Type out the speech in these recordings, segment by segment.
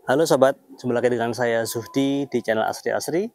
Halo sobat, jumpa lagi dengan saya Zuhdi di channel Asri Asri.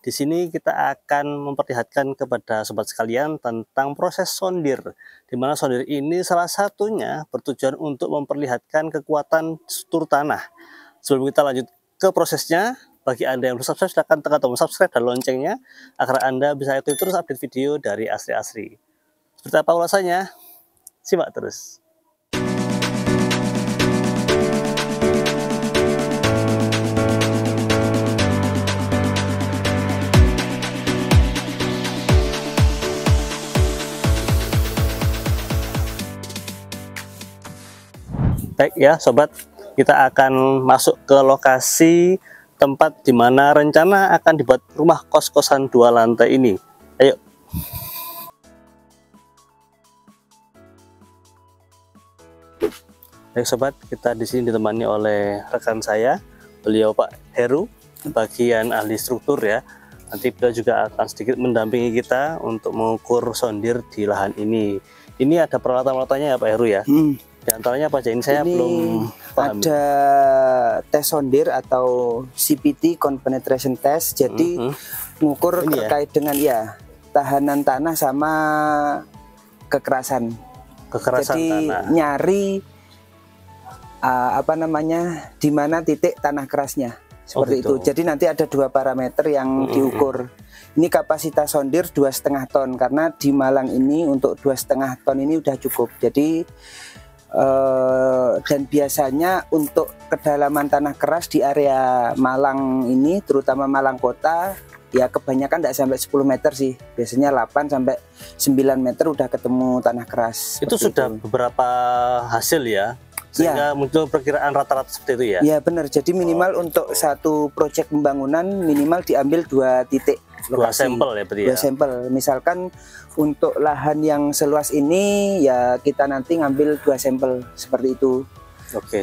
Di sini kita akan memperlihatkan kepada sobat sekalian tentang proses sondir, di mana sondir ini salah satunya bertujuan untuk memperlihatkan kekuatan struktur tanah. Sebelum kita lanjut ke prosesnya, bagi Anda yang belum subscribe, silahkan tekan tombol subscribe dan loncengnya agar Anda bisa ikuti terus update video dari Asri Asri. Seperti apa ulasannya? Simak terus. Baik ya sobat, kita akan masuk ke lokasi tempat di mana rencana akan dibuat rumah kos-kosan 2 lantai ini. Ayo. Baik sobat, kita di sini ditemani oleh rekan saya, beliau Pak Heru, bagian ahli struktur ya. Nanti beliau juga akan sedikit mendampingi kita untuk mengukur sondir di lahan ini. Ini ada peralatan-peralatannya ya Pak Heru ya. Di antaranya apa aja? Ini saya belum paham. Ada tes sondir atau CPT (Compenetration Test). Jadi mengukur terkait dengan tahanan tanah sama kekerasan. Jadi tanah. Nyari di mana titik tanah kerasnya. Seperti itu. Jadi nanti ada 2 parameter yang diukur. Ini kapasitas sondir 2,5 ton karena di Malang ini untuk 2,5 ton ini udah cukup. Jadi dan biasanya untuk kedalaman tanah keras di area Malang ini, terutama Malang kota, ya kebanyakan tidak sampai 10 meter sih. Biasanya 8 sampai 9 meter udah ketemu tanah keras. Itu sudah beberapa hasil ya, sehingga muncul perkiraan rata-rata seperti itu ya? Iya benar, jadi minimal untuk satu proyek pembangunan minimal diambil 2 titik lokasi. 2 sampel ya berarti ya? 2 sampel, misalkan untuk lahan yang seluas ini ya kita nanti ngambil 2 sampel seperti itu.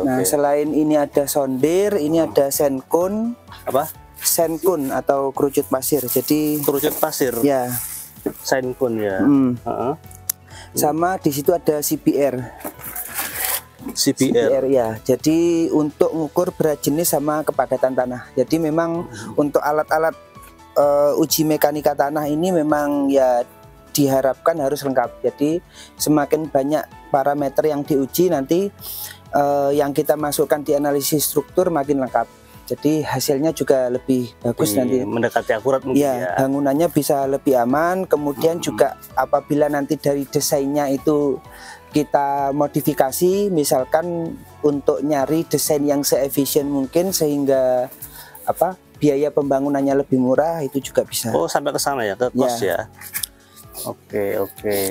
Nah selain ini ada sondir, ini ada sandcone. Apa? Sandcone atau kerucut pasir. Jadi kerucut pasir? Ya. Sandcone ya. Sama di situ ada CBR. CBR ya. Jadi untuk mengukur berat jenis sama kepadatan tanah. Jadi memang untuk alat-alat uji mekanika tanah ini memang ya diharapkan harus lengkap. Jadi semakin banyak parameter yang diuji nanti yang kita masukkan di analisis struktur makin lengkap. Jadi hasilnya juga lebih bagus nanti. Mendekati akurat mungkin ya. Bangunannya bisa lebih aman. Kemudian juga apabila nanti dari desainnya itu kita modifikasi, misalkan untuk nyari desain yang seefisien mungkin sehingga biaya pembangunannya lebih murah, itu juga bisa. Oh sampai ke sana ya, ke kos ya. Oke.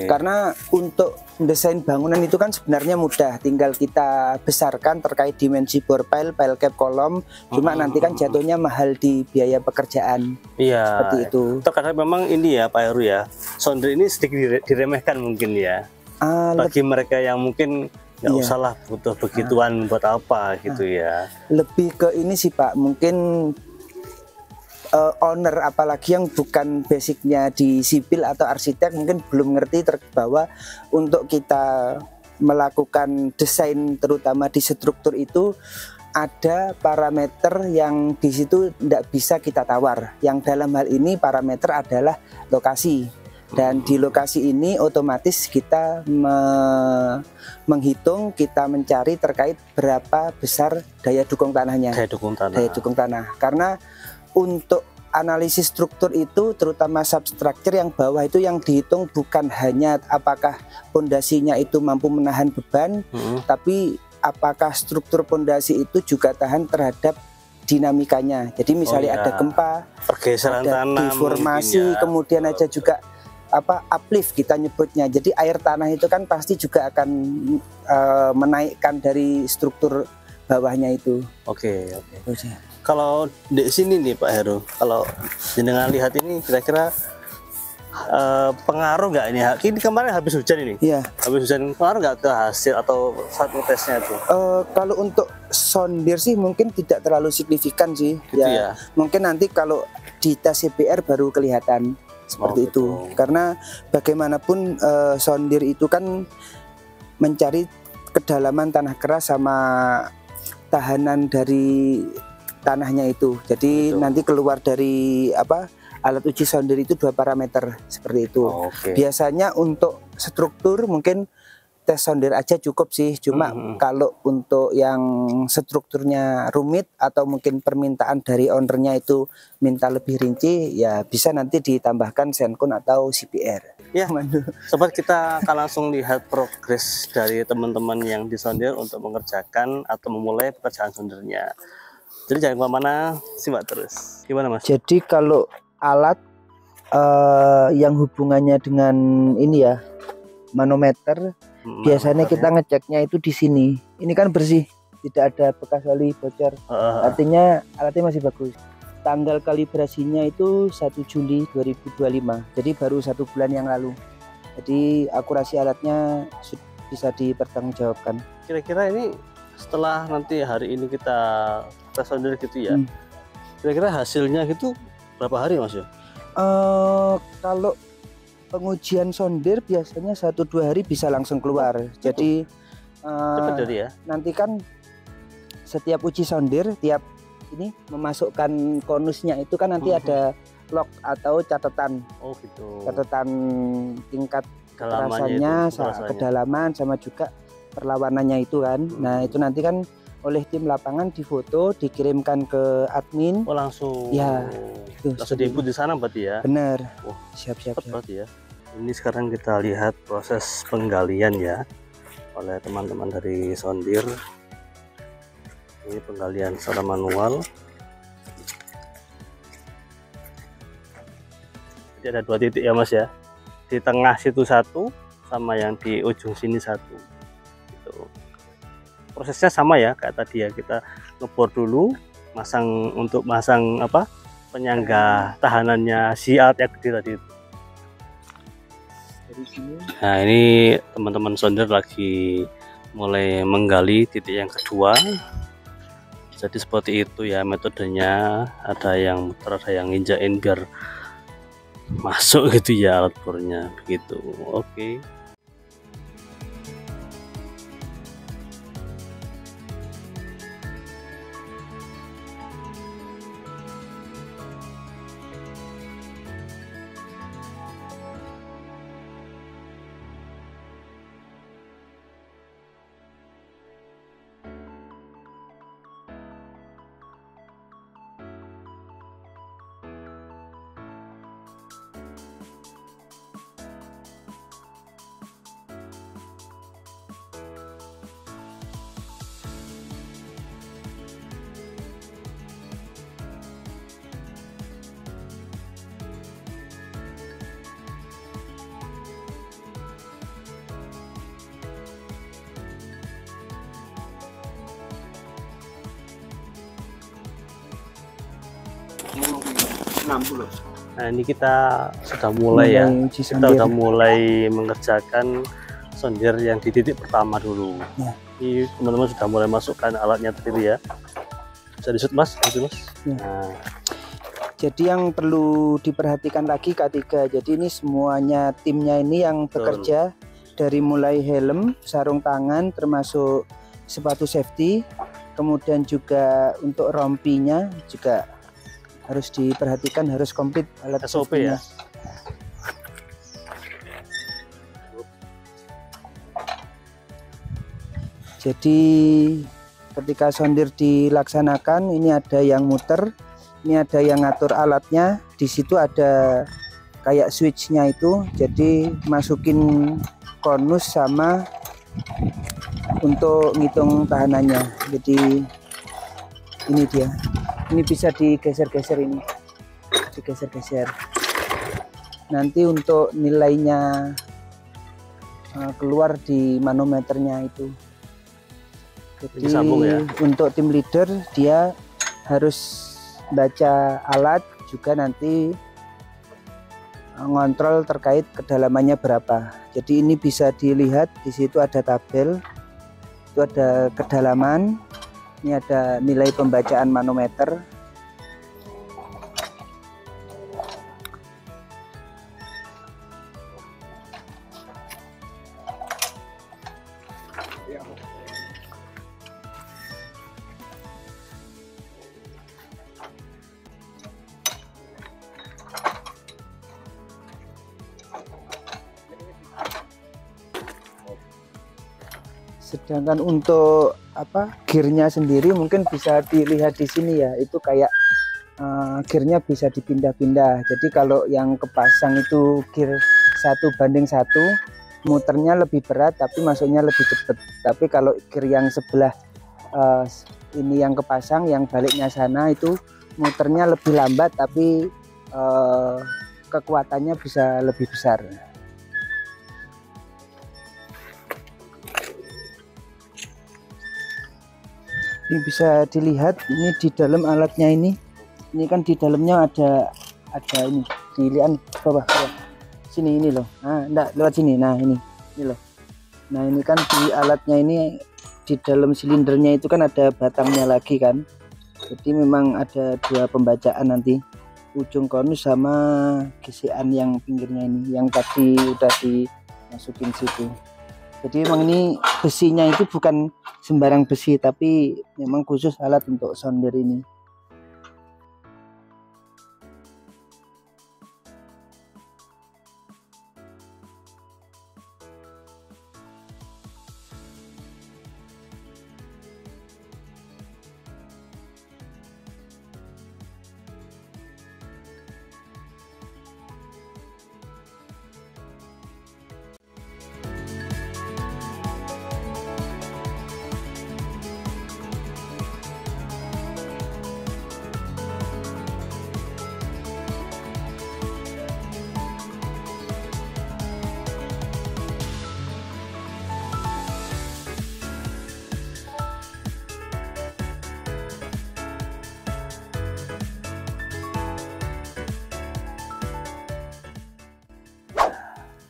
Karena untuk desain bangunan itu kan sebenarnya mudah, tinggal kita besarkan terkait dimensi bore pile, pile cap, kolom. Cuma nanti kan jatuhnya mahal di biaya pekerjaan. Iya. Seperti itu. Karena memang ini ya Pak Heru ya, sondir ini sedikit diremehkan mungkin ya. Bagi mereka yang mungkin nggak usahlah butuh begituan buat apa gitu ya. Lebih ke ini sih Pak, mungkin owner apalagi yang bukan basicnya di sipil atau arsitek mungkin belum ngerti bahwa untuk kita melakukan desain terutama di struktur itu ada parameter yang di situ tidak bisa kita tawar. Yang dalam hal ini parameter adalah lokasi. Dan di lokasi ini otomatis kita menghitung, kita mencari terkait berapa besar daya dukung tanahnya. Daya dukung tanah. Karena untuk analisis struktur itu terutama substructure yang bawah itu yang dihitung bukan hanya apakah pondasinya itu mampu menahan beban, tapi apakah struktur pondasi itu juga tahan terhadap dinamikanya. Jadi misalnya ada gempa, pergeseran ada tanah, deformasi, kemudian ada juga uplift kita nyebutnya. Jadi air tanah itu kan pasti juga akan menaikkan dari struktur bawahnya itu. Oke. Kalau di sini nih Pak Heru, kalau jenengan lihat ini kira-kira pengaruh nggak ini? Ini kemarin habis hujan ini. Iya. Habis hujan, pengaruh nggak ke hasil atau saat tesnya itu? Kalau untuk sondir sih mungkin tidak terlalu signifikan sih. Gitu ya. Mungkin nanti kalau di tes CBR baru kelihatan seperti itu. Karena bagaimanapun sondir itu kan mencari kedalaman tanah keras sama tahanan dari tanahnya itu. Jadi nanti keluar dari alat uji sondir itu 2 parameter seperti itu. Biasanya untuk struktur mungkin tes sondir aja cukup sih, cuma kalau untuk yang strukturnya rumit atau mungkin permintaan dari ownernya itu minta lebih rinci, ya bisa nanti ditambahkan senkun atau CPR. Ya, sobat, kita akan langsung lihat progres dari teman-teman yang disondir untuk mengerjakan atau memulai pekerjaan sondirnya. Jadi jangan kemana-mana, simak terus. Gimana Mas? Jadi kalau alat yang hubungannya dengan ini ya, manometer, biasanya kita ngeceknya itu di sini. Ini kan bersih, tidak ada bekas oli bocor. Artinya alatnya masih bagus. Tanggal kalibrasinya itu 1 Juli 2025. Jadi baru 1 bulan yang lalu. Jadi akurasi alatnya bisa dipertanggungjawabkan. Kira-kira ini setelah nanti hari ini kita tes sondir gitu ya. Kira-kira hasilnya gitu berapa hari Mas ya? Kalau pengujian sondir biasanya 1-2 hari bisa langsung keluar. Jadi cepat jadi ya. Nanti kan setiap uji sondir, tiap ini memasukkan konusnya itu kan nanti ada log atau catatan. Oh gitu. Catatan tingkat kekerasannya, kedalaman sama juga perlawanannya itu kan. Nah itu nanti kan oleh tim lapangan difoto, dikirimkan ke admin. Oh langsung. Ya. Langsung diinput di sana berarti ya. Bener. Oh, siap. Berarti ya. Ini sekarang kita lihat proses penggalian ya oleh teman-teman dari sondir. Ini penggalian secara manual. Jadi ada 2 titik ya Mas ya. Di tengah situ 1 sama yang di ujung sini 1. Gitu. Prosesnya sama ya kayak tadi ya, kita ngebor dulu, untuk masang penyangga tahanannya si alat yang gede tadi itu. Nah ini teman-teman sondir lagi mulai menggali titik yang kedua. Jadi seperti itu ya metodenya, ada yang muter, ada yang nginjain biar masuk gitu ya alat bornya begitu. Oke. Nah ini kita sudah mulai ya, kita sudah mulai mengerjakan sondir yang di titik pertama dulu. Ini teman-teman sudah mulai masukkan alatnya tadi ya. Bisa disut Mas, Nah. Jadi yang perlu diperhatikan lagi K3, jadi ini semuanya timnya ini yang bekerja dari mulai helm, sarung tangan, termasuk sepatu safety, kemudian juga untuk rompinya juga harus diperhatikan, harus komplit alat SOP ya. Jadi ketika sondir dilaksanakan, ini ada yang muter, ini ada yang ngatur alatnya, di situ ada kayak switchnya itu, jadi masukin konus sama untuk ngitung tahanannya. Jadi ini dia. Ini bisa digeser-geser, ini digeser-geser. Nanti untuk nilainya keluar di manometernya itu. Jadi ya? Untuk tim leader dia harus baca alat, juga nanti ngontrol terkait kedalamannya berapa. Jadi ini bisa dilihat di situ ada tabel, itu ada kedalaman. Ini ada nilai pembacaan manometer. Sedangkan untuk gearnya sendiri mungkin bisa dilihat di sini ya, itu kayak gearnya bisa dipindah-pindah. Jadi kalau yang kepasang itu gear 1:1, muternya lebih berat tapi masuknya lebih cepat. Tapi kalau gear yang sebelah ini yang kepasang, yang baliknya sana, itu muternya lebih lambat tapi kekuatannya bisa lebih besar. Ini bisa dilihat ini di dalam alatnya ini kan di dalamnya ada ini, dilihat bawah sini ini loh. Nah, enggak lewat sini. Nah, ini loh. Nah, ini kan di alatnya ini, di dalam silindernya itu kan ada batangnya lagi kan. Jadi memang ada 2 pembacaan nanti, ujung konus sama gesekan yang pinggirnya ini, yang tadi udah dimasukin situ. Jadi memang ini besinya itu bukan sembarang besi, tapi memang khusus alat untuk sondir ini.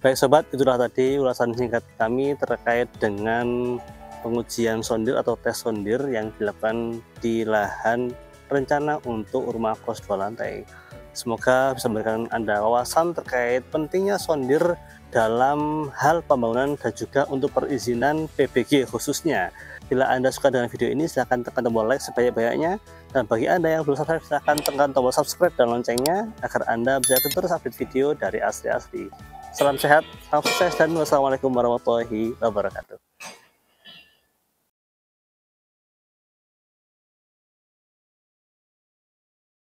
Baik sobat, itulah tadi ulasan singkat kami terkait dengan pengujian sondir atau tes sondir yang dilakukan di lahan rencana untuk rumah kos 2 lantai. Semoga bisa memberikan Anda wawasan terkait pentingnya sondir dalam hal pembangunan dan juga untuk perizinan PBG khususnya. Bila Anda suka dengan video ini, silahkan tekan tombol like sebanyak-banyaknya. Dan bagi Anda yang belum subscribe, silahkan tekan tombol subscribe dan loncengnya agar Anda bisa terus update video dari Asri Asri. Salam sehat, salam sukses, dan wassalamualaikum warahmatullahi wabarakatuh.